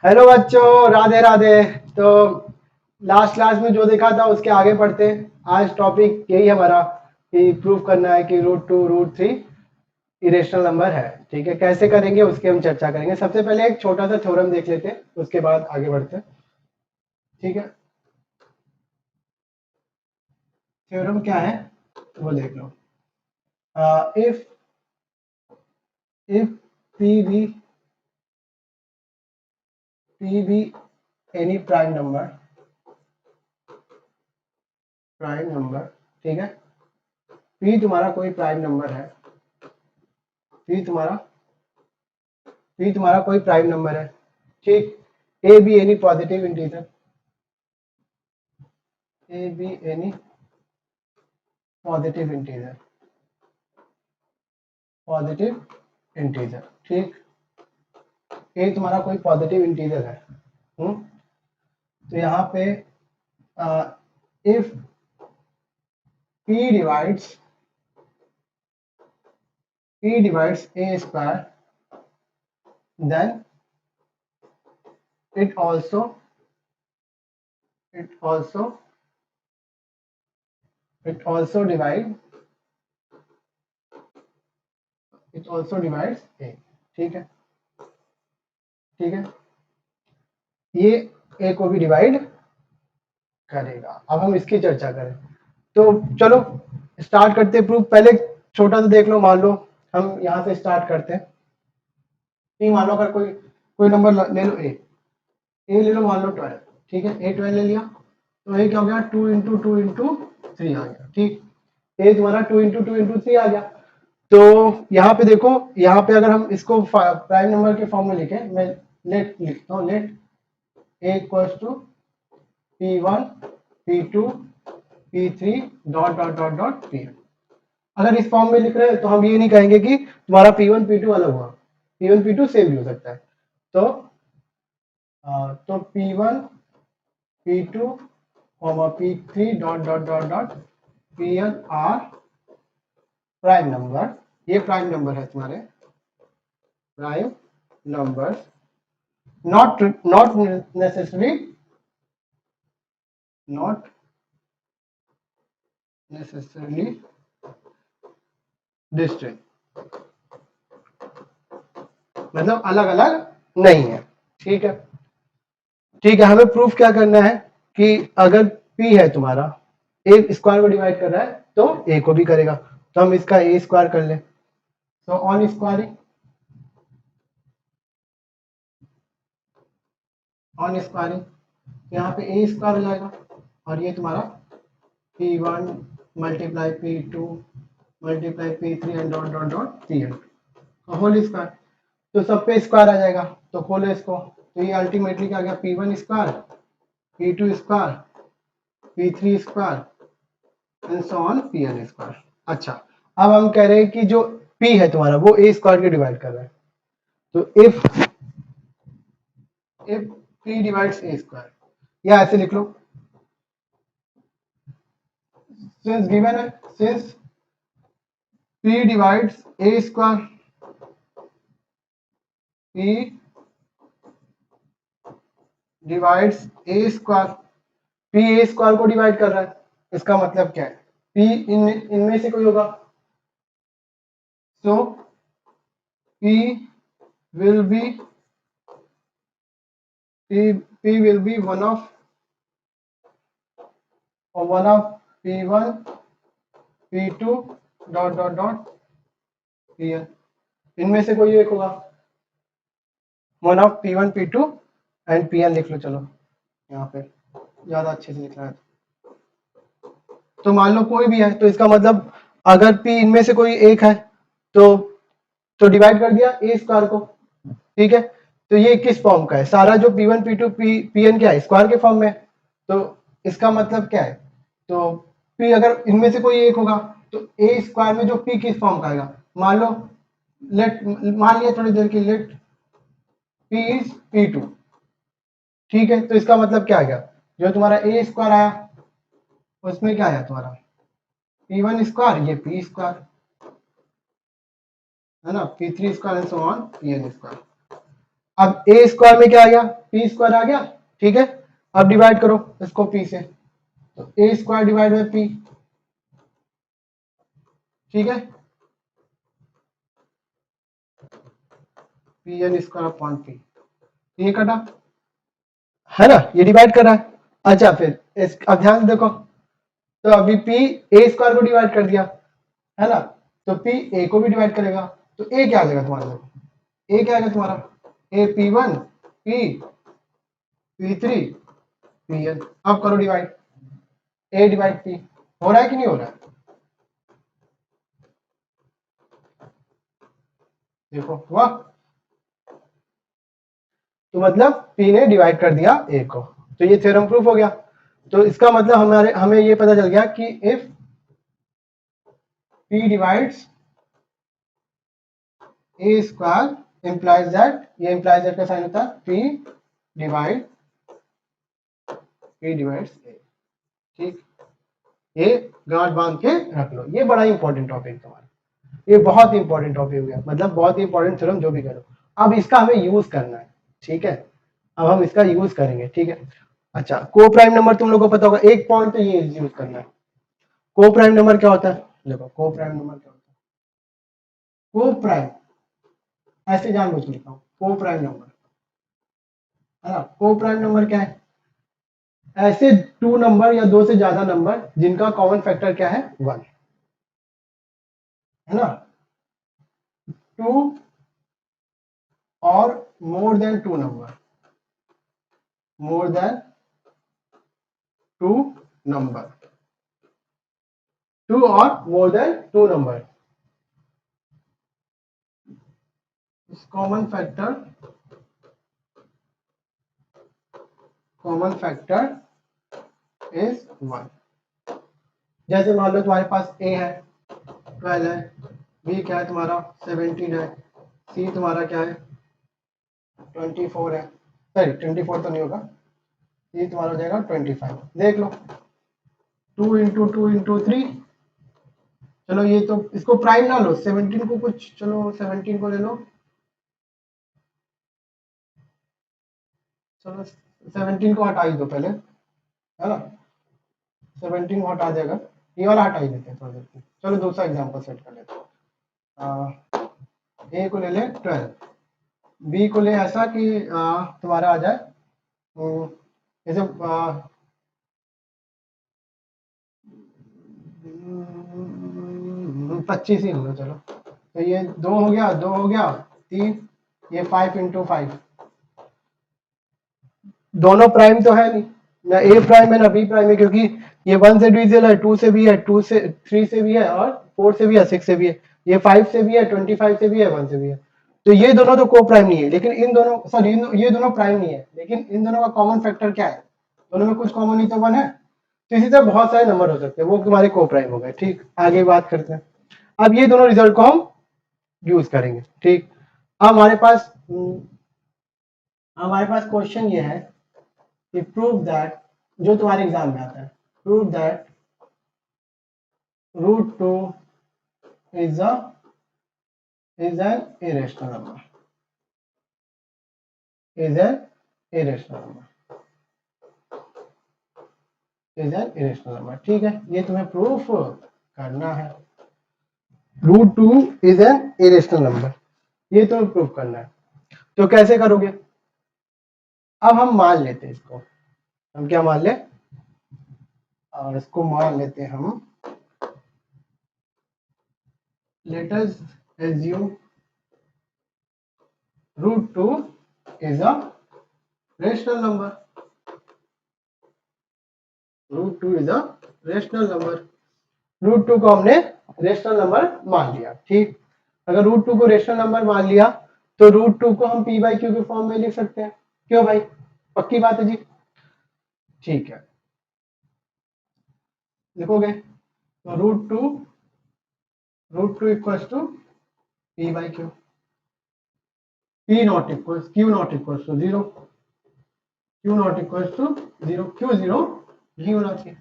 Hello बच्चों, राधे राधे। तो last class में जो देखा था उसके आगे बढ़ते हैं। आज टॉपिक यही हमारा कि प्रूव करना है कि रूट 2 रूट 3 इरेशनल नंबर है। ठीक है, कैसे करेंगे उसकी हम चर्चा करेंगे। सबसे पहले एक छोटा सा थ्योरम देख लेते हैं, उसके बाद आगे बढ़ते हैं। ठीक है, थ्योरम क्या है वो देख लो। If if P be any prime number, ठीक है। पी तुम्हारा कोई प्राइम नंबर है, पी तुम्हारा पी तुम्हारा कोई प्राइम नंबर है, ठीक। A B any positive integer, A B any positive integer, positive integer, ठीक। ए तुम्हारा कोई पॉजिटिव इंटीजर है। तो यहाँ पे if p divides a square, then it also it also it also divide it also divides a, ठीक है, ठीक है। ये ए को भी डिवाइड करेगा। अब हम इसकी चर्चा करें तो चलो स्टार्ट करते हैं प्रूफ। पहले छोटा सा देख लो, मान लो हम यहाँ से स्टार्ट करते हैं। मान लो अगर कोई कोई नंबर ले लो, ए ले लो, मान लो 12, ठीक है। ए 12 ले लिया तो ए क्या हो गया, 2 × 2 × 3 आ गया, ठीक। ए तुम्हारा 2 × 2 × 3 आ गया। तो यहाँ पे देखो, यहाँ पे अगर हम इसको प्राइम नंबर के फॉर्म में लिखें, मैं लेट लिखता हूँ, let a equals to P1 P2 P3 dot dot dot dot Pn। अगर इस फॉर्म में लिख रहे हैं तो हम ये नहीं कहेंगे कि तुम्हारा P1 P2 अलग हुआ, P1 P2 सेम भी हो सकता है। तो P1 P2 P3 dot dot dot dot Pn are prime number. ये प्राइम नंबर है तुम्हारे, prime number, not necessarily distinct, मतलब अलग अलग नहीं है, ठीक है। ठीक है, हमें प्रूफ क्या करना है कि अगर p है तुम्हारा, ए स्क्वायर को डिवाइड कर रहा है तो ए को भी करेगा। तो हम इसका ए स्क्वायर कर लें, तो ऑन स्क्वायरिंग यहाँ पे ए स्क्वायर हो जाएगा और ये तुम्हारा P1 multiply P2 multiply P3 and dot dot dot Pn whole square. तो सब पे स्क्वायर आ जाएगा, तो खोलो इसको, तो ये अल्टीमेटली क्या आ गया, P1 square P2 square P3 square and so on Pn square. अच्छा, अब हम कह रहे हैं कि जो P है तुम्हारा वो ए स्क्वायर के डिवाइड कर रहा है। तो if P divides a square, या ऐसे लिख लो, सिंस गिवन है, since P divides a square, P divides a square, P A square को डिवाइड कर रहा है, इसका मतलब क्या है, P इनमें से कोई होगा। सो P will be P will be one of P1 P2 dot dot dot Pn, इनमें से कोई एक होगा, one of P1 P2 and Pn लिख लो। चलो यहाँ पे ज्यादा अच्छे से लिखना है तो मान लो कोई भी है, तो इसका मतलब अगर P इनमें से कोई एक है तो डिवाइड कर दिया ए स्क्वायर को, ठीक है। तो ये किस फॉर्म का है, सारा जो P1 P2 Pn क्या है, स्क्वायर के फॉर्म में। तो इसका मतलब क्या है, तो P अगर इनमें से कोई एक होगा तो ए स्क्वायर में जो P किस फॉर्म का आएगा, मान लो मान लिया थोड़ी देर की, लेट P इज P2, ठीक है। तो इसका मतलब क्या आ गया, जो तुम्हारा ए स्क्वायर आया उसमें क्या आया तुम्हारा P1 स्क्वायर, ये P स्क्वायर है ना, P3 square and so on Pn square. अब ए स्क्वायर में क्या आ गया, पी स्क्वायर आ गया, ठीक है। अब डिवाइड करो इसको पी से, तो a square divide by p, ठीक है, p n square upon p, ये कटा, है ना, ये डिवाइड कर रहा है। अच्छा फिर अब ध्यान से देखो, तो अभी पी ए स्क्वायर को डिवाइड कर दिया, है ना, तो पी ए को भी डिवाइड करेगा, तो ए क्या आ जाएगा तुम्हारा, देखो ए क्या आएगा तुम्हारा, a p one p p three p n. अब करो डिवाइड, ए डिवाइड पी, हो रहा है कि नहीं हो रहा है, देखो हुआ, तो मतलब पी ने डिवाइड कर दिया ए को, तो ये थ्योरम प्रूफ हो गया। तो इसका मतलब हमें ये पता चल गया कि if p divides a square implies that, ये इंप्लाइज दैट का साइन होता है पी डिवाइड्स ए, ठीक, ये गांठ बांध के रख लो, ये बड़ा इंपॉर्टेंट टॉपिक तुम्हारा, ये बहुत इंपॉर्टेंट टॉपिक हो गया, मतलब बहुत ही इंपॉर्टेंट थ्योरम जो भी करो, अब इसका हमें यूज करना है, ठीक है, अब हम इसका यूज करेंगे, ठीक है। अच्छा, को प्राइम नंबर तुम लोग को पता होगा, एक पॉइंट तो ये यूज करना है। को प्राइम नंबर क्या होता है, देखो को प्राइम नंबर क्या होता है, को प्राइम, ऐसे जानबूझ के लिखा हूं, को प्राइम नंबर, है ना, को प्राइम नंबर क्या है, ऐसे टू नंबर या दो से ज्यादा नंबर जिनका कॉमन फैक्टर क्या है, वन, है ना, टू और more than two number, more than two number, two और more than two number, common factor is one. जैसे मान लो तुम्हारे पास ए है 12 है, बी क्या है तुम्हारा 17 है, सी तुम्हारा क्या है 24 है, सॉरी 24 तो नहीं होगा, सी तुम्हारा हो जाएगा 25, देख लो 2 × 2 × 3, चलो ये तो इसको प्राइम ना लो, 17 को कुछ, चलो 17 को ले लो, चलो 17 को हटा ही दो पहले, है ना, 17 को हटा देगा, ये वाला हटा ही देते हैं थोड़ा देर, चलो दूसरा एग्जांपल सेट कर लेते हैं, ए को ले ले 12, बी को ले ऐसा कि तुम्हारा आ जाए जैसे 25 ही लो, चलो तो ये 2 हो गया, 2 हो गया 3, ये 5 × 5, दोनों प्राइम तो है नहीं, ना ए प्राइम है ना बी प्राइम है, क्योंकि ये 1 से डिविजिबल है, 2 से भी है, 2 से 3 से भी है, और 4 से भी है, 6 से भी है, ये 5 से भी है, 25 से भी है, 1 से भी है, तो ये दोनों तो को प्राइम नहीं है, लेकिन इन दोनों, सॉरी ये दोनों प्राइम नहीं है, लेकिन इन दोनों का कॉमन फैक्टर क्या है, दोनों में कुछ कॉमन ही तो 1 है, तो इसी तरह बहुत सारे नंबर हो सकते हैं, वो तुम्हारे को प्राइम हो गए, ठीक, आगे बात करते हैं। अब ये दोनों रिजल्ट को हम यूज करेंगे, ठीक। अब हमारे पास क्वेश्चन ये है कि प्रूव दैट, जो तुम्हारे एग्जाम में आता है, prove that √2 is an irrational number, is an irrational number, ठीक है, ये तुम्हें प्रूफ करना है, √2 is an irrational number, ये तुम्हें प्रूफ करना है, तो कैसे करोगे, अब हम मान लेते हैं इसको, हम क्या मान ले, और इसको मान लेते हैं हम, let us assume √2 is a rational number, √2 is a rational number, √2 को हमने रेशनल नंबर मान लिया, ठीक। अगर √2 को रेशनल नंबर मान लिया, तो √2 को हम p/q के फॉर्म में लिख सकते हैं, क्यों भाई, पक्की बात है जी, ठीक है, लिखोगे, तो √2 equals to p/q, p not equals, q not equals to 0, q not equals to 0, q 0 नहीं होना चाहिए,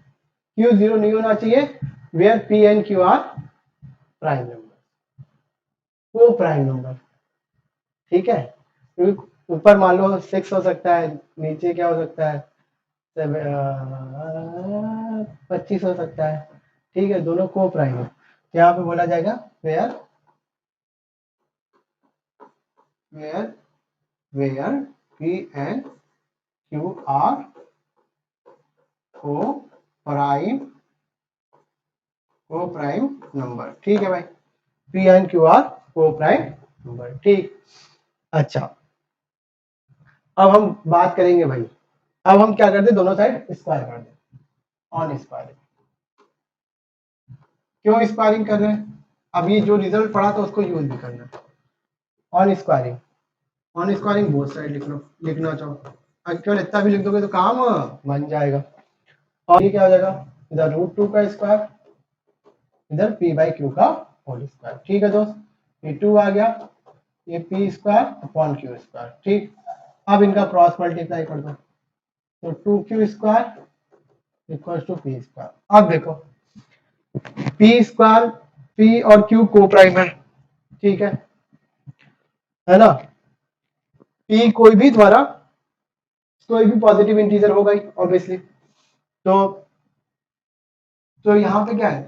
q 0 नहीं होना चाहिए, where p and q are prime number, coprime number, ठीक है, ऊपर मान लो 6 हो सकता है, नीचे क्या हो सकता है 25 हो सकता है। ठीक है, दोनों को प्राइम है, यहाँ पे बोला जाएगा where where where p and q are coprime number. ठीक है भाई, p and q are coprime number. ठीक, अच्छा अब हम बात करेंगे भाई, अब हम क्या करते, दोनों साइड स्क्वायर कर दें, ऑन स्क्वायरिंग। क्यों स्क्वायरिंग कर रहे हैं, अब ये जो रिजल्ट पड़ा था उसको यूज भी करना है। On squaring, on squaring both side लिख लो, लिखना चाहो, अगर केवल इतना भी लिख दोगे तो काम बन जाएगा। और ये क्या हो जाएगा, इधर √2 का स्क्वायर, इधर p बाई क्यू का होल स्क्वायर। ठीक है दोस्त, ये 2 आ गया, ये p square upon q square. ठीक, अब इनका क्रॉस मल्टीप्लाई कर दो, तो 2q square equal to p square. अब देखो p स्क्वायर, p और q को प्राइम है, ठीक है ना, p कोई भी पॉजिटिव इंटीजर होगा ही ऑब्वियसली। तो यहाँ पे क्या है,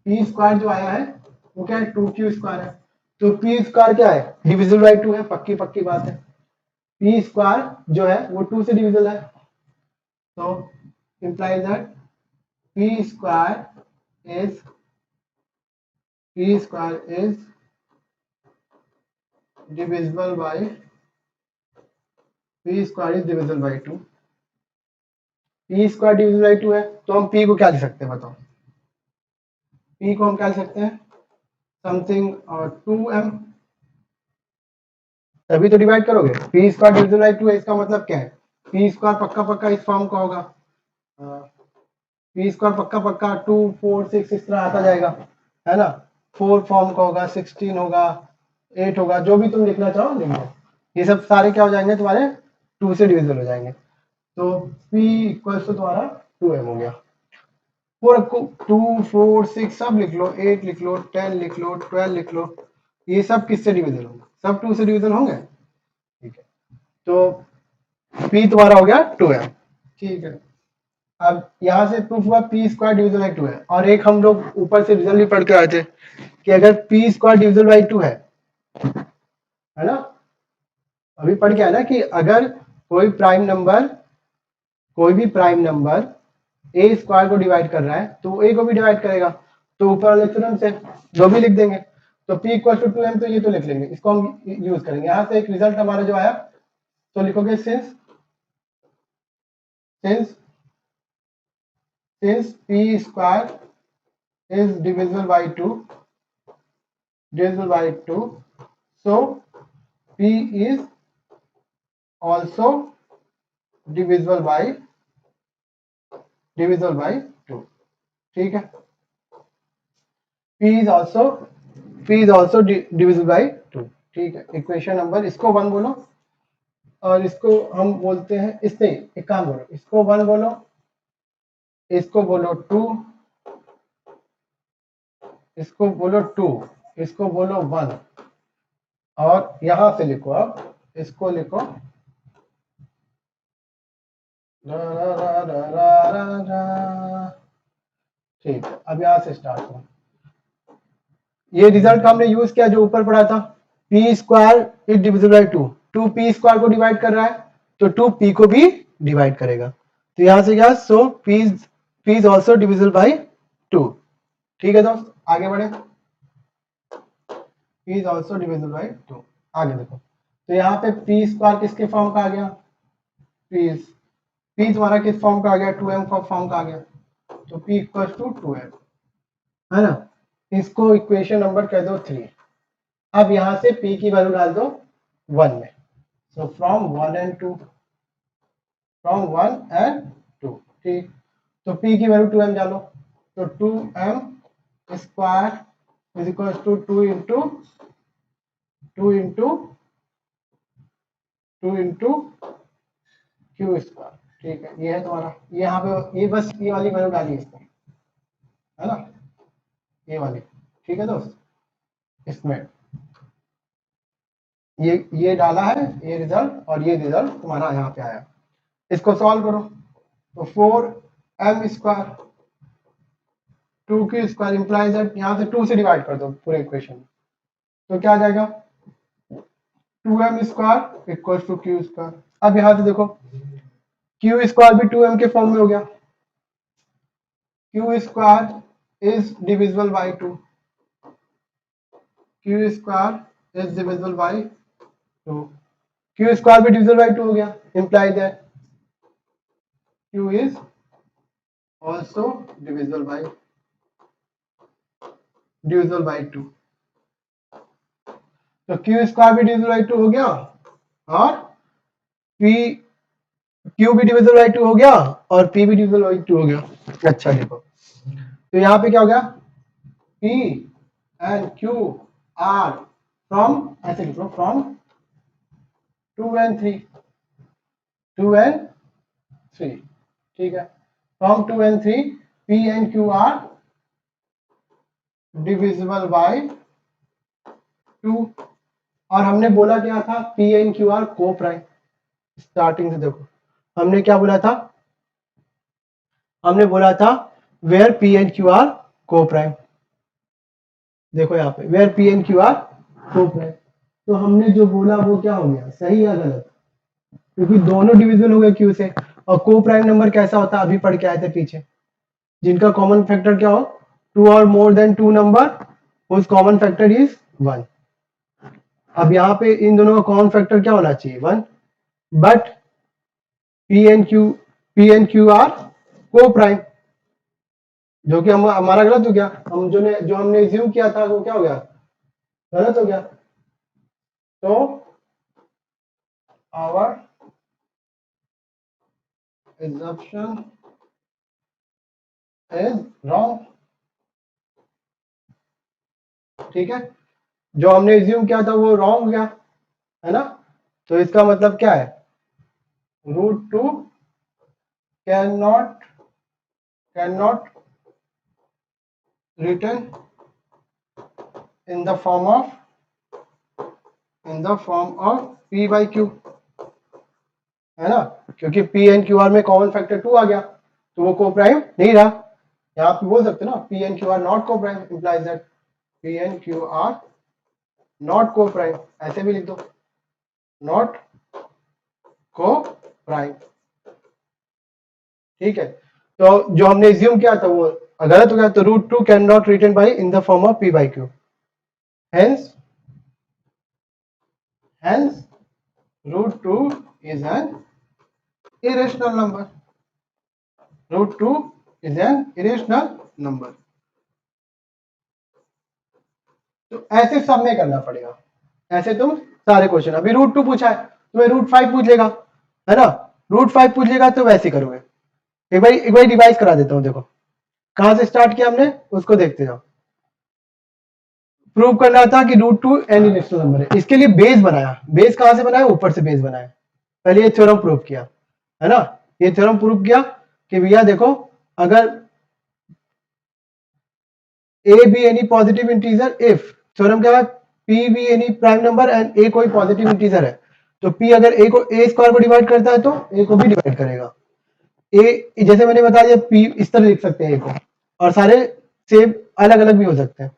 पी स्क्वायर जो आया है वो क्या है 2q स्क्वायर है, तो पी स्क्वायर क्या है डिविजिबल बाई 2 है, पक्की पक्की बात है। पी स्क्वायर जो है वो 2 से डिविजिबल है, तो implies that p square is divisible by p square is divisible by 2। p square divisible by 2 है, तो हम p को क्या लिख सकते हैं बताओ, p को हम क्या लिख सकते हैं समथिंग 2m, तभी तो डिवाइड करोगे। p स्क्वायर डिविजिबल बाई 2 है, इसका मतलब क्या है, p स्क्वायर पक्का पक्का इस फॉर्म का होगा, पी स्क्वायर पक्का पक्का 2 4 6 इस तरह आता जाएगा, है ना, 4 फॉर्म का होगा, 16 होगा, 8 होगा, जो भी तुम लिखना चाहो लिख लो। ये सब सारे क्या हो जाएंगे तुम्हारे 2 से डिविजिबल हो जाएंगे, तो p इक्वल्स टू तुम्हारा 2m हो गया। 2 4 6 सब लिख लो, 8 लिख लो, 10 लिख लो, 12 लिख लो, ये सब किससे डिविजिबल होंगे, सब 2 से डिविजिबल होंगे। ठीक है, तो p तुम्हारा हो गया 2m। ठीक है, अब यहाँ से प्रूफ हुआ पी स्क्वायर डिविजन बाई 2 है, और एक हम लोग ऊपर से रिजल्ट भी पढ़ के आए थे कि अगर पी स्क्वायर डिविजन बाई 2 है ना, अभी पढ़ के आया ना कि अगर कोई भी प्राइम नंबर ए स्क्वायर को डिवाइड कर रहा है तो ए को भी डिवाइड करेगा, तो ऊपर वाले थ्योरम से जो भी लिख देंगे, तो p इक्वल टू 2m, तो ये तो लिख लेंगे, इसको हम यूज करेंगे। यहाँ से एक रिजल्ट हमारा जो आया, तो लिखोगे since p square is divisible by 2, so p is also divisible by 2। ठीक है, p is also divisible by 2। ठीक है, इक्वेशन नंबर, इसको 1 बोलो, और इसको हम बोलते हैं, इससे एक काम करो, इसको 1 बोलो, इसको बोलो 2, इसको बोलो 2, इसको बोलो 1, और यहां से लिखो, अब इसको लिखो रा रा रा रा रा रा रा। ठीक है, अब यहां से स्टार्ट हो, ये रिजल्ट हमने यूज किया जो ऊपर पड़ा था, P square is divisible by 2, 2 P square को डिवाइड कर रहा है तो 2 पी को भी डिवाइड करेगा, तो यहां से क्या, so P is also divisible by 2। ठीक है दोस्त, आगे बढ़े, P is also divisible by 2। आगे देखो, तो यहाँ पे पी स्क्वायर किसके फॉर्म का आ गया, पी तुम्हारा किस फॉर्म का आ गया, 2m का फॉर्म का आ गया, तो p इक्वल टू 2m, है ना, इसको इक्वेशन नंबर कह दो 3। अब यहां से p की वैल्यू डाल दो 1 में, सो फ्रॉम 1 एंड 2, ठीक, तो p की वैल्यू 2m डालो, तो 2m square is equal to 2 into q square. ठीक है, ये है तुम्हारा, ये यहाँ पे ये बस ये वाली वैल्यू डाली इसमें, है ना, ये वाली। ठीक है दोस्त, इसमें ये डाला है, ये रिजल्ट और ये रिजल्ट तुम्हारा यहाँ पे आया। इसको सॉल्व करो तो 4m square 2q square implies that, यहाँ से 2 से डिवाइड कर दो पूरे इक्वेशन, तो क्या आ जाएगा 2m square equal to q square. अब यहाँ से देखो q स्क्वायर भी 2m के फॉर्म में हो गया, q square is divisible by 2, q square is divisible by 2, q square भी डिविजिबल बाय 2 हो गया, imply that q is also divisible by 2। तो q स्क्वायर भी डिविजिबल बाय 2 हो गया और p q भी डिविजिबल बाय 2 हो गया और p भी डिविजिबल बाय 2 हो गया। अच्छा देखो तो यहाँ पे क्या हो गया p and q are from, ऐसे लिखो from 2 and 3, 2 and 3, ठीक है, from 2 and 3 p and q are divisible by 2। और हमने बोला क्या था p and q are coprime. Starting से देखो हमने क्या बोला था, हमने बोला था where p and q are coprime. देखो यहाँ पे where p and q are coprime, तो हमने जो बोला वो क्या हो गया, सही या गलत, क्योंकि दोनों डिविजन हो गए q से। और को प्राइम नंबर कैसा होता है अभी पढ़ के आए थे पीछे, जिनका कॉमन फैक्टर क्या हो 2 और मोर देन 2 नंबर, उस कॉमन फैक्टर इज 1। अब यहाँ पे इन दोनों का कॉमन फैक्टर क्या होना चाहिए 1, but p and q are coprime, जो कि हम हमारा गलत हो गया, हम जो हमने एज्यूम किया था वो क्या हो गया, गलत हो गया। तो आवर assumption is wrong, ठीक है, जो हमने एज्यूम किया था वो रॉन्ग हो गया, है ना। तो इसका मतलब क्या है, √2 cannot written in the form of p by q, है ना, क्योंकि p and q r में कॉमन फैक्टर 2 आ गया तो वो को प्राइम नहीं रहा। यहाँ पे बोल सकते ना p and q r not coprime, implies that p and q r not coprime, ऐसे भी लिख दो नॉट को प्राइम, ठीक है। तो जो हमने एज्यूम किया था वो गलत हो गया, तो √2 can not written by in the form of p by q, hence √2 is an irrational number, √2 is an irrational number। तो ऐसे सब में करना पड़ेगा, ऐसे तुम सारे क्वेश्चन, अभी √2 पूछा है तुम्हें √5 पूछ लेगा, है ना, √5 पूछ लेगा तो वैसे करोगे। एक बार रिवाइज करा देता हूं, देखो कहां से स्टार्ट किया हमने उसको देखते जाओ। प्रूव करना था कि √2 एन इरेशनल नंबर है, इसके लिए बेस बनाया, बेस कहां से बनाया, ऊपर से बेस बनाया, पहले ये थ्योरम प्रूव किया, है ना, ये थ्योरम प्रूव किया कि भैया देखो अगर a be any positive integer if, theorem क्या है, p be any prime number and a कोई पॉजिटिव इंटीजर है, तो p अगर a को a स्क्वायर को डिवाइड करता है तो a को भी डिवाइड करेगा। a जैसे मैंने बता दिया p इस तरह लिख सकते हैं a को, और सारे सेम अलग अलग भी हो सकते हैं,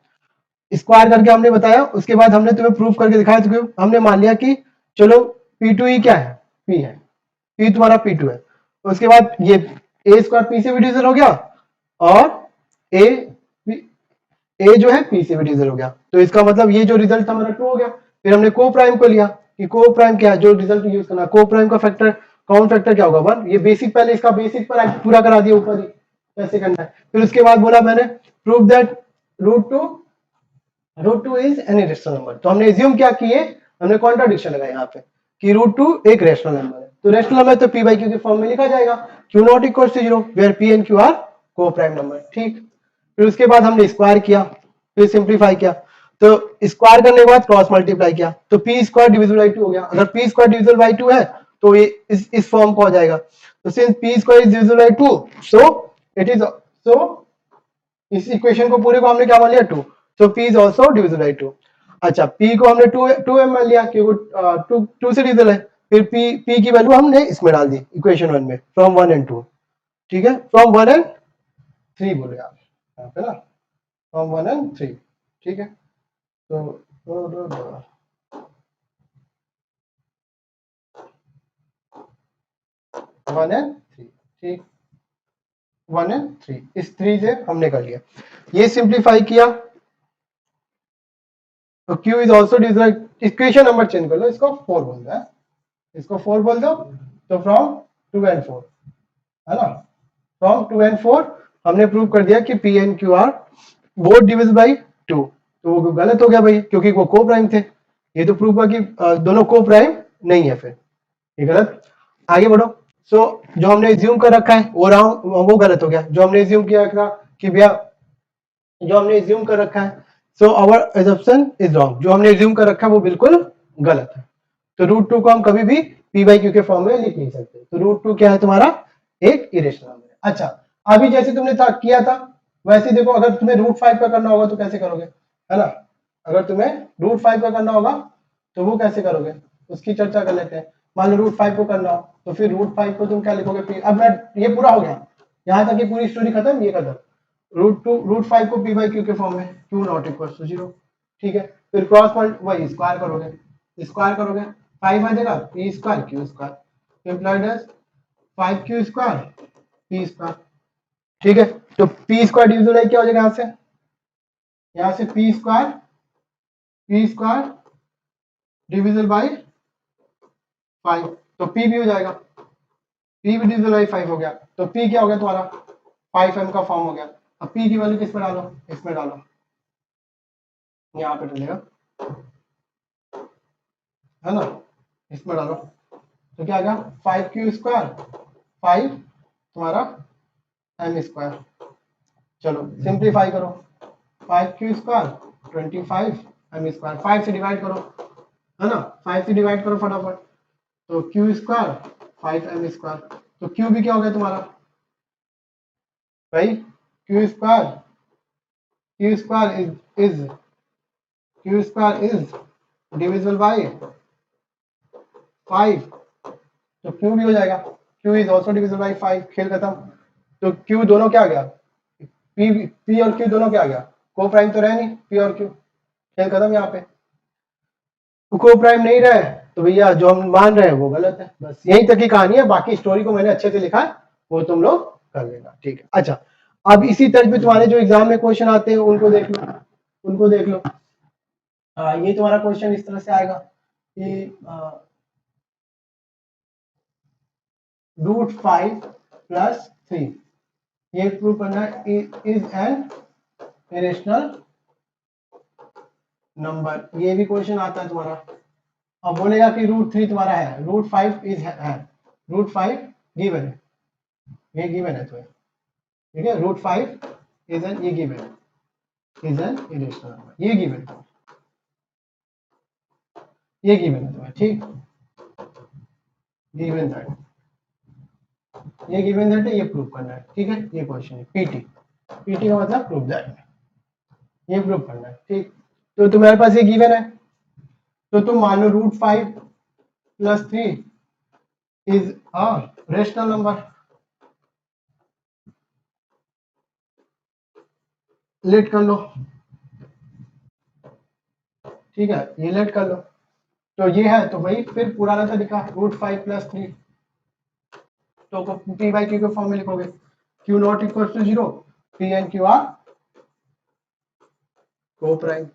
स्क्वायर करके हमने बताया। उसके बाद हमने तुम्हें प्रूफ करके दिखाया, तो हमने मान लिया कि चलो p2 ही क्या है, p है, p तुम्हारा p2 है। उसके बाद ये a स्क्वायर p से भी डिविजन हो गया और a जो है p से भी डिविजन हो गया, तो इसका मतलब ये जो रिजल्ट हमारा ट्रू हो गया। फिर हमने को प्राइम को लिया कि को प्राइम क्या है, जो रिजल्ट यूज करना, को प्राइम का फैक्टर कॉमन फैक्टर क्या होगा 1, ये बेसिक पहले इसका बेसिक पर पूरा करा दिया ऊपर ही कैसे करना है। फिर उसके बाद बोला मैंने prove that √2 is an irrational number, तो हमने एज्यूम क्या किए, हमने कॉन्ट्राडिक्शन लगाया यहाँ पे कि √2 एक रेशनल नंबर है, तो रेशनल नंबर तो p by q के फॉर्म में लिखा जाएगा q not equal to 0 where p and q are coprime number, ठीक। फिर उसके बाद हमने स्क्वायर किया, फिर सिंप्लीफाई किया, तो स्क्वायर करने के बाद क्रॉस मल्टीप्लाई किया तो p स्क्वायर डिविजिबल बाय 2 हो गया। अगर p स्क्वायर डिविजिबल बाय 2 है तो ये इस फॉर्म को आ जाएगा, तो since p square is divisible by 2 so it is, so इस इक्वेशन को पूरे को हमने क्या मान लिया 2, so p is also divisible by 2। अच्छा पी को हमने टू एम मान लिया क्योंकि टू से डिविजिबल है, फिर पी की वैल्यू हमने इसमें डाल दी इक्वेशन 1 में, फ्रॉम 1 एंड 2, ठीक है, फ्रॉम 1 एंड 3 बोले आप यहाँ पे ना, फ्रॉम 1 एंड 3, ठीक है। तो 1 एंड 3, ठीक, 1 एंड 3, इस 3 से हमने कर लिया, ये सिंप्लीफाई किया तो Q is also divisible, equation number change कर लो, इसको 4 बोल दो, इसको 4 बोल दो, तो फ्रॉम 2 एंड 4 है ना, फ्रॉम 2 एंड 4 हमने प्रूव कर दिया कि P and Q are both divisible by 2, तो वो गलत हो गया भाई क्योंकि वो को प्राइम थे, ये तो प्रूव हुआ कि दोनों को प्राइम नहीं है, फिर ये गलत। आगे बढ़ो। सो जो हमने एज्यूम कर रखा है वो गलत हो गया, जो हमने एज्यूम किया था कि भैया जो हमने एज्यूम कर रखा है, so our assumption is wrong, जो हमने एज्यूम कर रखा है वो बिल्कुल गलत है। तो रूट 2 को हम कभी भी p बाई क्यू के फॉर्म में लिख नहीं सकते, तो रूट 2 क्या है तुम्हारा, एक इरेशनल नंबर है। अच्छा अभी जैसे तुमने किया था वैसे देखो, अगर तुम्हें रूट 5 का करना होगा तो कैसे करोगे, है ना, अगर तुम्हें रूट 5 का करना होगा तो वो कैसे करोगे, उसकी चर्चा कर लेते हैं। मान लो रूट 5 को करना हो तो फिर रूट 5 को तुम क्या लिखोगे, अब मैं ये पूरा हो गया, यहाँ तक ये पूरी स्टोरी खत्म, ये खत्म, रूट 5 को p बाई क्यू के फॉर्म में, q नॉट इक्वल टू 0, ठीक है, फिर क्रॉस पॉइंट वही स्क्वायर करोगे 5 आ जाएगा p square q square, implied as 5q square p square, ठीक है। तो p स्क्वायर डिविजिबल है क्या हो जाएगा, यहाँ से p स्क्वायर डिविजिबल बाई 5, तो p भी हो जाएगा, p भी डिविजिबल बाई 5 हो गया, तो p क्या हो गया तुम्हारा 5m का फॉर्म हो गया। अब p की वैल्यू किस में डालो, इसमें डालो, यहाँ पे डलेगा, है ना, इसमें डालो, तो क्या आ गया 5q स्क्वायर 5 तुम्हारा m स्क्वायर, चलो सिंप्लीफाई करो, 5q स्क्वायर 25 m स्क्वायर, 5 से डिवाइड करो, है ना, 5 से डिवाइड करो फटाफट, तो q स्क्वायर 5m स्क्वायर, तो q भी क्या हो गया तुम्हारा भाई, q square is divisible bye 5, तो q भी हो जाएगा, q is also divisible by 5, खेल खत्म। तो q दोनों क्या आ गया, p और q दोनों क्या आ गया, को प्राइम तो रहे नहीं p और q, खेल खत्म। यहाँ पे को प्राइम नहीं रहे तो भैया जो हम मान रहे हैं वो गलत है, बस यही तक की कहानी है, बाकी स्टोरी को मैंने अच्छे से लिखा है, वो तुम लोग कर लेना, ठीक है। अच्छा अब इसी तरह पे तुम्हारे जो एग्जाम में क्वेश्चन आते हैं उनको देख लो, ये तुम्हारा क्वेश्चन इस तरह से आएगा कि रूट 5 प्लस 3 ये प्रूव करना इज एन इरेशनल नंबर, ये भी क्वेश्चन आता है तुम्हारा। अब बोलेगा कि रूट 3 तुम्हारा है, रूट 5 इज है, रूट 5 गिवन है, ये गिवन है तुम्हें, ठीक है, रूट 5 इज एन, ये गिवन है, इज एन इरेशनल नंबर, ये गिवन है, ये गिवन है तुम्हें, ठीक, गिवन दैट, ये गिवन दैट है, ये प्रूव करना है, ठीक है, ये क्वेश्चन है पीटी का मतलब प्रूव दैट, ये प्रूव करना है, ठीक। तो तुम्हारे पास ये गिवन है, तो तुम मान लो root 5 plus 3 is a rational number, let कर लो, ठीक है, ये लेट कर लो, तो ये है, तो भाई फिर पुराना तरीका रूट 5 प्लस 3, तो p बाई क्यू के फॉर्म में लिखोगे, q not equal to 0, p and q are coprime,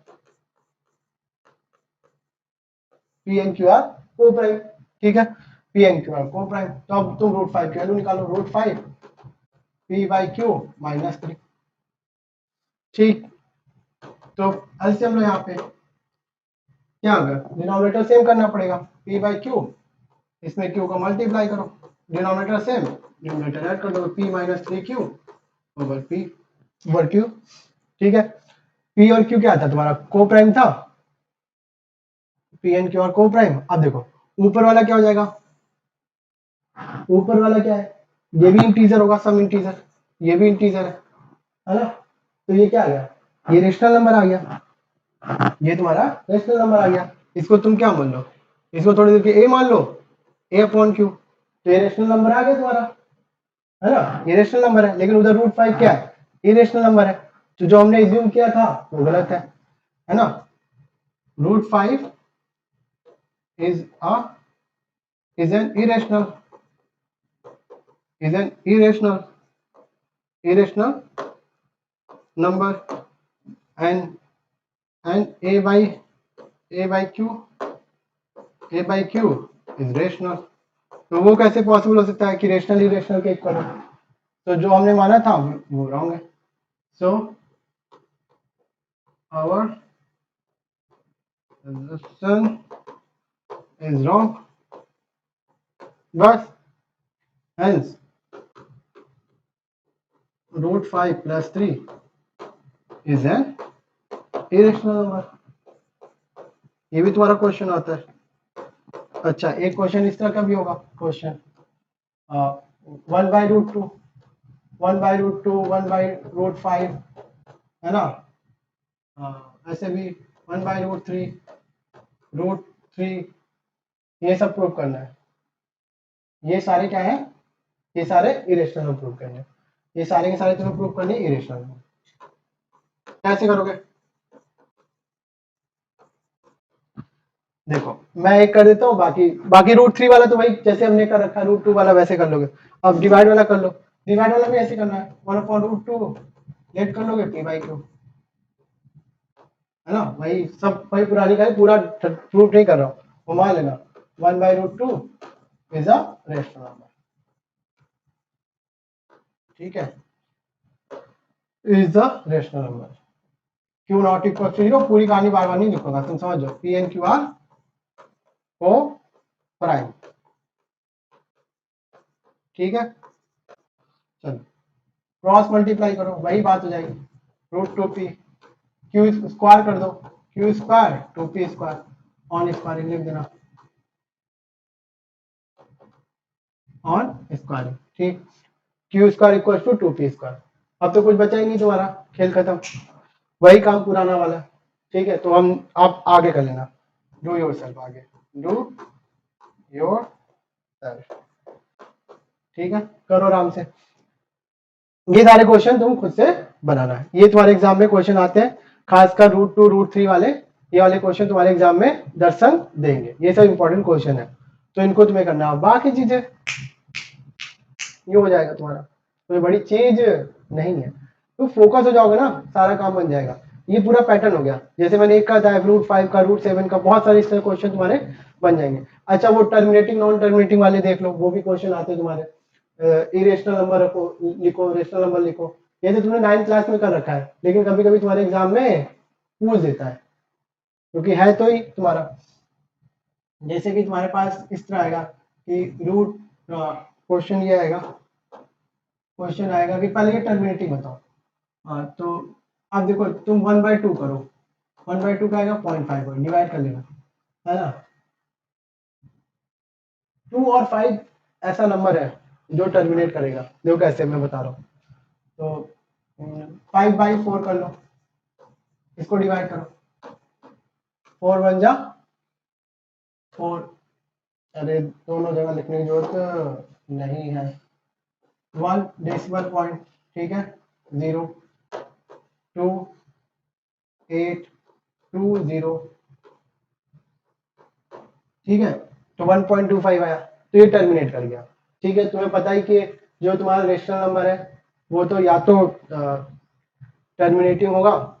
p and q are coprime, ठीक है, p and q are coprime. तो अब तुम रूट 5 की वैल्यू निकालो, root 5 p by Q minus 3, ठीक, तो एलसीएम लो, यहाँ पे क्या होगा, डिनोमिनेटर सेम करना पड़ेगा, p बाई क्यू, इसमें q का मल्टीप्लाई करो, डिनोमिनेटर सेम, न्यूमरेटर ऐड कर दो, p minus 3q over p over q, ठीक है। p और q क्या था तुम्हारा, को प्राइम था, p एंड q और को प्राइम। अब देखो ऊपर वाला क्या हो जाएगा, ऊपर वाला क्या है, ये भी इंटीजर होगा, सम इंटीजर, ये भी इंटीजर है ना, तो ये क्या आ गया, ये रेशनल नंबर आ गया, ये तुम्हारा रेशनल नंबर आ गया। इसको तुम क्या मान लो, इसको थोड़ी देर के ए मान लो, ए अपॉन क्यू, तो ये रेशनल नंबर आ गया तुम्हारा, है ना, ये रेशनल नंबर है। लेकिन उधर रूट 5 क्या है, इरेशनल नंबर है, तो जो हमने एज्यूम किया था वो गलत है ना। Root 5 is a is an irrational irrational number, and a by q is rational। तो वो कैसे पॉसिबल हो सकता है कि रेशनल इरेशनल के इक्वल हो, तो जो हमने माना था वो रॉन्ग है। So our assumption is wrong, बस, hence root 5 plus 3 is an irrational number। ये भी तुम्हारा क्वेश्चन आता है। अच्छा, एक क्वेश्चन इस तरह का भी होगा, क्वेश्चन 1/√2, 1/√2, 1/√5, है ना, ऐसे भी 1/√3, √3, ये सब प्रूव करना है। ये सारे क्या है, ये सारे इरेशनल प्रूव करने हैं, ये सारे के सारे तुम्हें प्रूव करने इरेशनल। कैसे करोगे, देखो मैं एक कर देता हूँ, बाकी बाकी √3 वाला तो भाई जैसे हमने कर रखा है, √2 वाला वैसे कर लोगे। अब डिवाइड वाला कर लो, डिवाइड वाला भी ऐसे करना है, 1/√2 लेट कर लोगे p/q, है ना, वही सब वही पुरानी का है, पूरा प्रूफ नहीं कर रहा हूँ, वो मान लेना 1/√2 इज अ रेशनल नंबर, ठीक है, is a rational number. Q not equal to 0, पूरी कहानी बार बार नहीं लिखूंगा, तुम समझ जाओ, p and q are coprime, ठीक है। चलो क्रॉस मल्टीप्लाई करो, वही बात हो जाएगी, √2p, क्यू स्क्वायर कर दो, q square 2p square, on squaring लिख देना, ऑन स्क्वायरिंग, ठीक, q square equal to 2p square. अब तो कुछ बचा ही नहीं तुम्हारा, खेल खत्म, वही काम पुराना वाला, ठीक है। तो हम आप आगे कर लेना, डू योर सेल्फ, आगे डू योर सेल्फ, ठीक है, करो आराम से। ये सारे क्वेश्चन तुम खुद से बनाना है, ये तुम्हारे एग्जाम में क्वेश्चन आते हैं, खासकर √2 √3 वाले, ये वाले क्वेश्चन तुम्हारे एग्जाम में दर्शन देंगे, ये सब इंपॉर्टेंट क्वेश्चन है, तो इनको तुम्हें करना है। बाकी चीजें ये हो जाएगा तुम्हारा, कोई बड़ी चीज नहीं है, तो फोकस हो जाओगे ना, सारा काम बन जाएगा। ये पूरा पैटर्न हो गया, जैसे मैंने एक कहा था √5 का, √7 का, बहुत सारे इस तरह क्वेश्चन तुम्हारे बन जाएंगे। अच्छा वो टर्मिनेटिंग नॉन टर्मिनेटिंग वाले देख लो, वो भी क्वेश्चन आते हैं तुम्हारे, इरेशनल नंबर रखो, लिखो, रेशनल नंबर लिखो, ये तो तुमने 9th क्लास में कर रखा है, लेकिन कभी कभी तुम्हारे एग्जाम में पूछ देता है, क्योंकि है तो ही तुम्हारा। जैसे कि तुम्हारे पास इस तरह आएगा कि रूट, क्वेश्चन ये आएगा, क्वेश्चन आएगा कि पहले ये टर्मिनेटिंग बताओ, हाँ तो अब देखो तुम 1/2 करो, 1/2 का आएगा 0.5, डिवाइड कर लेना, है ना, 2 और 5 ऐसा नंबर है जो टर्मिनेट करेगा, देखो कैसे मैं बता रहा हूँ, तो 5/4 कर लो, इसको डिवाइड करो, 4 1 जा 4, अरे दोनों जगह लिखने की जरूरत नहीं है, 1 डेसिमल पॉइंट, ठीक है, 0 2 8 2 0, ठीक है, तो 1.25 आया, तो ये टर्मिनेट कर गया, ठीक है। तुम्हें पता ही कि जो तुम्हारा रेशनल नंबर है वो तो या तो टर्मिनेटिंग होगा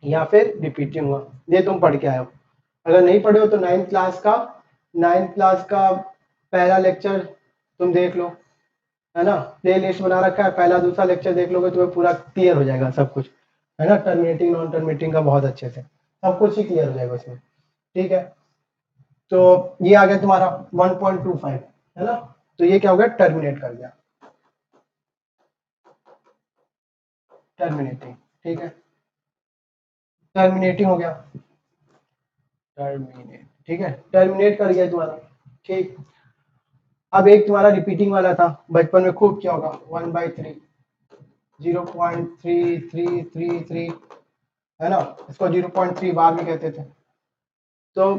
या फिर रिपीटिंग होगा, ये तुम पढ़ के आए हो। अगर नहीं पढ़े हो तो 9th क्लास का पहला लेक्चर तुम देख लो, है ना, प्ले लिस्ट बना रखा है, पहला दूसरा लेक्चर देख लोगे तुम्हें पूरा क्लियर हो जाएगा सब कुछ, है ना, टर्मिनेटिंग नॉन टर्मिनेटिंग का बहुत अच्छे से सब कुछ ही क्लियर हो जाएगा उसमें, ठीक है। तो ये आ गया तुम्हारा 1.25, है ना, तो ये क्या हो गया, टर्मिनेट कर गया, टर्मिनेटिंग, ठीक है, टर्मिनेटिंग हो गया, टर्मिनेट, ठीक है, टर्मिनेट कर गया तुम्हारा, ठीक। अब एक तुम्हारा रिपीटिंग वाला था, बचपन में खूब क्या होगा, 1/3, 0.3333, है ना, इसको 0.3 बार भी कहते थे। तो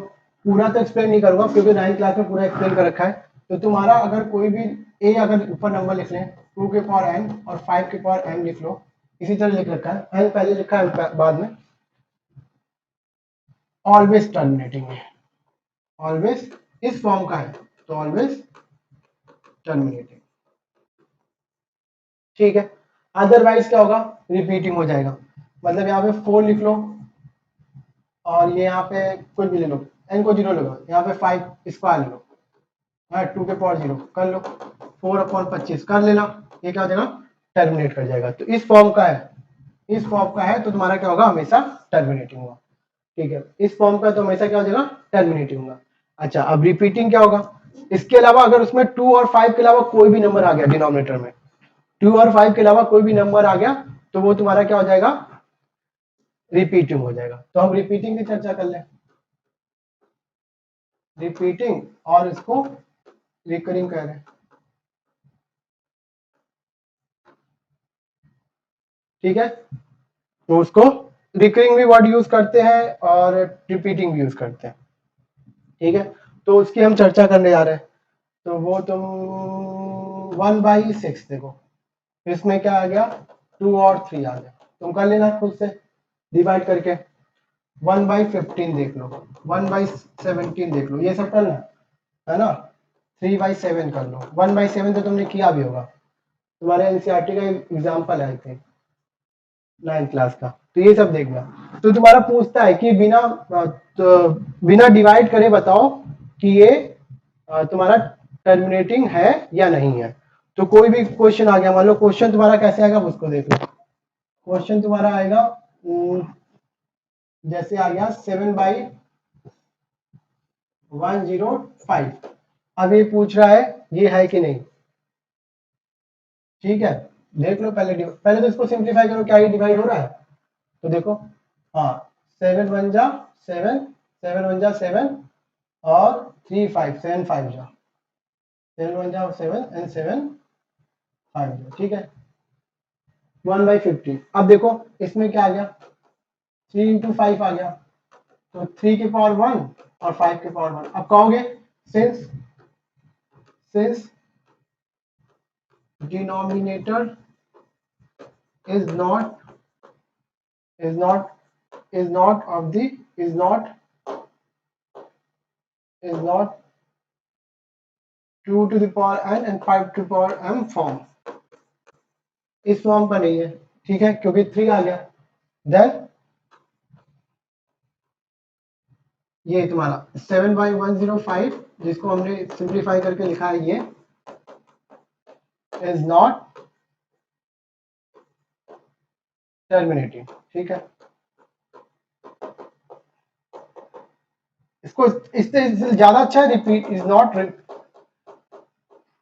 पूरा तो एक्सप्लेन नहीं करूंगा क्योंकि 9th क्लास में पूरा एक्सप्लेन कर रखा है। तो तुम्हारा अगर कोई भी ए अगर ऊपर नंबर लिख लें 2 के पावर n और 5 के पावर m लिख लो, इसी तरह लिख रखा है, n पहले लिखा है बाद में, ऑलवेज टर्मिनेटिंग है, ऑलवेज इस फॉर्म का है तो ऑलवेज टर्मिनेटिंग, ठीक है। अदरवाइज क्या होगा, रिपीटिंग हो जाएगा। मतलब यहाँ पे 4 लिख लो और ये यहाँ पे कुछ भी ले लो, n को 0 ले लो, यहाँ पे 5 स्क्वायर ले लो, 2 के पावर 0 कर लो, 4/25 कर लेना, ये क्या हो जाएगा, टर्मिनेट कर जाएगा। तो इस फॉर्म का है, इस फॉर्म का है तो तुम्हारा क्या होगा, हमेशा टर्मिनेटिंग होगा, ठीक है। इस फॉर्म का तो हमेशा क्या हो जाएगा, टर्मिनेटिंग होगा। अच्छा, अब रिपीटिंग क्या होगा, इसके अलावा अगर उसमें 2 और 5 के अलावा कोई भी नंबर आ गया डिनोमिनेटर में, 2 और 5 के अलावा कोई भी नंबर आ गया तो वो तुम्हारा क्या हो जाएगा, रिपीटिंग हो जाएगा। तो हम रिपीटिंग की चर्चा कर लें, रिपीटिंग और इसको रिकरिंग कह रहे हैं, ठीक है। तो उसको रिकरिंग भी वर्ड यूज करते हैं और रिपीटिंग भी यूज करते हैं, ठीक है। तो उसकी हम चर्चा करने जा रहे हैं। तो वो तुम 1/6 देखो, इसमें क्या आ गया, 2 और 3 आ गया, तुम कर लेना खुद से डिवाइड करके। 1/15 देख लो, 1/17 देख लो, ये सब करना है ना। 3/7 कर लो, 1/7 तो तुमने किया भी होगा, तुम्हारे एनसीईआरटी का एग्जाम्पल है आई थिंक 9th क्लास का। तो ये सब देखना। तो तुम्हारा पूछता है कि तो बिना डिवाइड करे बताओ कि ये तुम्हारा टर्मिनेटिंग है या नहीं है। तो कोई भी क्वेश्चन आ गया, मान लो क्वेश्चन तुम्हारा कैसे आएगा उसको देख लो। क्वेश्चन तुम्हारा आएगा जैसे आ गया 7/105। अब ये पूछ रहा है ये है कि नहीं, ठीक है। देख लो पहले तो इसको सिंप्लीफाई करो, क्या ये डिवाइड हो रहा है, तो देखो, हाँ 7 1 जा 7 और 3 5 7 5 जा 7 1 जा 7 एंड 7 5 जा, ठीक है। 1/50। अब देखो इसमें क्या आ गया, 3 इंटू 5 आ गया, तो 3 के पावर 1 और 5 के पावर 1। अब कहोगे since since denominator is not is not is not of the is not 2 to the power n and 5 to the power m form, इस फॉर्म का नहीं है, ठीक है, क्योंकि 3 आ गया। देन ये तुम्हारा 7/105 जिसको हमने सिंप्लीफाई करके लिखा है, ये इज नॉट टर्मिनेटिंग, ठीक है। इसको इससे ज्यादा अच्छा है, repeat is not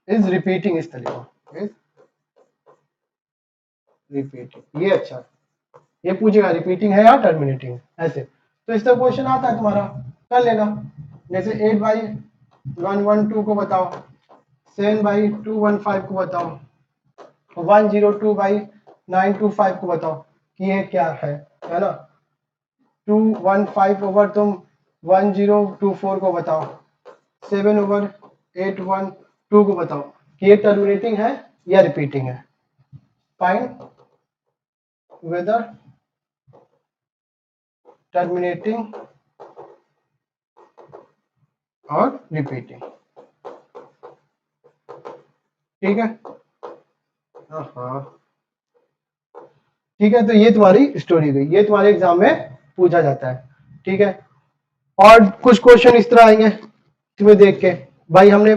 is repeating, इस तरह का इज रिपीटिंग, ये अच्छा है। ये पूछेगा रिपीटिंग है या टर्मिनेटिंग ऐसे। तो इस तरह क्वेश्चन आता है तुम्हारा, कर लेना। जैसे 8/112 को बताओ, 7/215 को बताओ, 102/925 को बताओ कि ये क्या है ना। 215 ओवर तुम 1024 को बताओ, 7/812 को बताओ कि ये टर्मिनेटिंग है या रिपीटिंग है। फाइंड वेदर टर्मिनेटिंग और रिपीटिंग, ठीक है। हाँ ठीक है, तो ये तुम्हारी स्टोरी गई, ये तुम्हारे एग्जाम में पूछा जाता है, ठीक है। और कुछ क्वेश्चन इस तरह आएंगे तुम्हें देख के, भाई हमने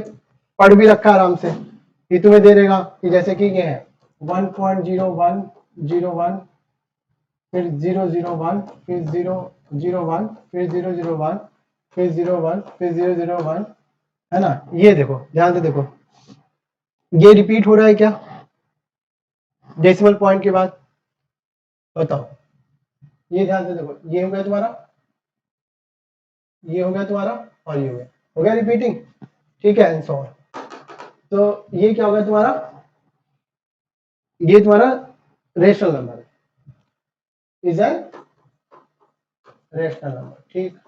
पढ़ भी रखा आराम से, ये तुम्हें दे देगा कि जैसे कि ये है 1.0101 फिर 001 फिर 001 फिर 001 फिर 01 फिर 001, है ना। ये देखो ध्यान से देखो, ये रिपीट हो रहा है क्या डेसिमल पॉइंट के बाद, बताओ। ये ध्यान से देखो, ये हो गया तुम्हारा, ये हो गया तुम्हारा और ये हो गया रिपीटिंग, ठीक है एंड सो ऑन। तो ये क्या होगा तुम्हारा, ये तुम्हारा रेशनल नंबर है, इज एन रेशनल नंबर। ठीक,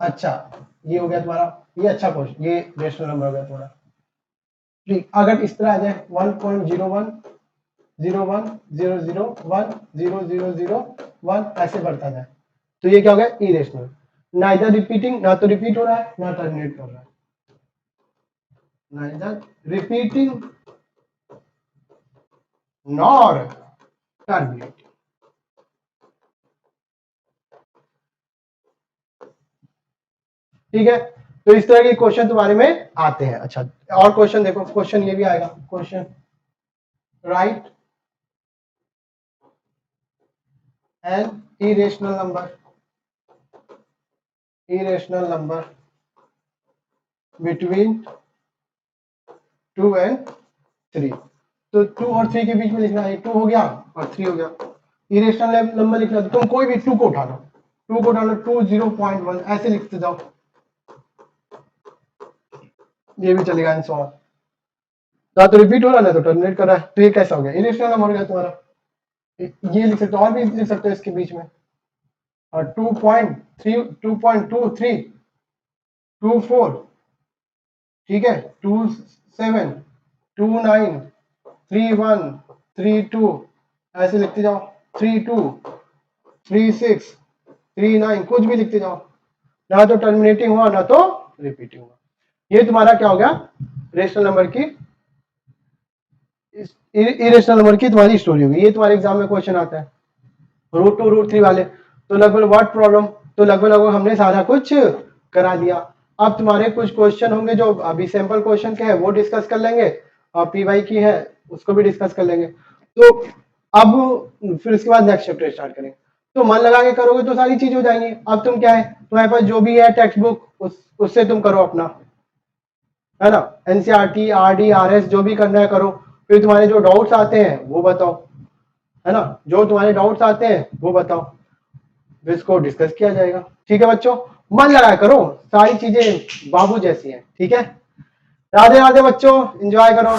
अच्छा ये हो गया तुम्हारा, ये अच्छा क्वेश्चन, ये रेशनल नंबर हो गया तुम्हारा। ठीक, अगर इस तरह आ जाए 1.01 01 00 1 0001 ऐसे बढ़ता जाए तो ये क्या हो गया, इरेशनल। ना इधर रिपीटिंग, ना तो रिपीट हो रहा है ना टर्मिनेट कर रहा है, ना इधर रिपीटिंग नॉर टर्मिनेट। ठीक है, तो इस तरह के क्वेश्चन तुम्हारे में आते हैं। अच्छा, और क्वेश्चन देखो, क्वेश्चन ये भी आएगा, question right an irrational number between 2 and 3। तो 2 और 3 के बीच में लिखना है, 2 हो गया और 3 हो गया। इरेशनल नंबर लिखना, तो तुम कोई भी 2 को उठा लो, 2 को उठा लो, 2 0.1 ऐसे लिखते जाओ, ये भी चलेगा एंड सो ऑन। ना तो रिपीट हो रहा है ना तो टर्मिनेट कर रहा है, तो ये कैसा हो गया, इरेशनल नंबर हो गया तुम्हारा। ये लिख सकते हो, और भी लिख सकते हो इसके बीच में, और 2.3 2.23 24, ठीक है, 27 29 31 32 ऐसे लिखते जाओ, 32 36 39 कुछ भी लिखते जाओ, ना तो टर्मिनेटिंग हुआ ना तो रिपीटिंग हुआ। ये तुम्हारा क्या हो गया, रेशनल नंबर की, इरेशनल नंबर की तुम्हारी स्टोरी होगी। ये तुम्हारे एग्जाम में क्वेश्चन आता है, √2 √3 वाले, तो लगभग व्हाट प्रॉब्लम, तो लगभग लगभग हमने सारा कुछ करा दिया। अब तुम्हारे कुछ क्वेश्चन होंगे जो अभी सैंपल क्वेश्चन के हैं वो डिस्कस कर लेंगे, और पीवाई की है उसको भी डिस्कस कर लेंगे। तो अब फिर उसके बाद नेक्स्ट चैप्टर स्टार्ट करेंगे। तो मन लगा के करोगे तो सारी चीज हो जाएंगी। अब तुम क्या है, तुम्हारे पास जो भी है टेक्स्ट बुक उससे तुम करो अपना, है ना, एनसीईआरटी आरडी आरएस जो भी करना है करो। फिर तुम्हारे जो डाउट्स आते हैं वो बताओ, है ना, जो तुम्हारे डाउट्स आते हैं वो बताओ, फिर इसको डिस्कस किया जाएगा। ठीक है बच्चों, मन लगाया करो, सारी चीजें बाबू जैसी हैं। ठीक है, राधे राधे बच्चों, एंजॉय करो।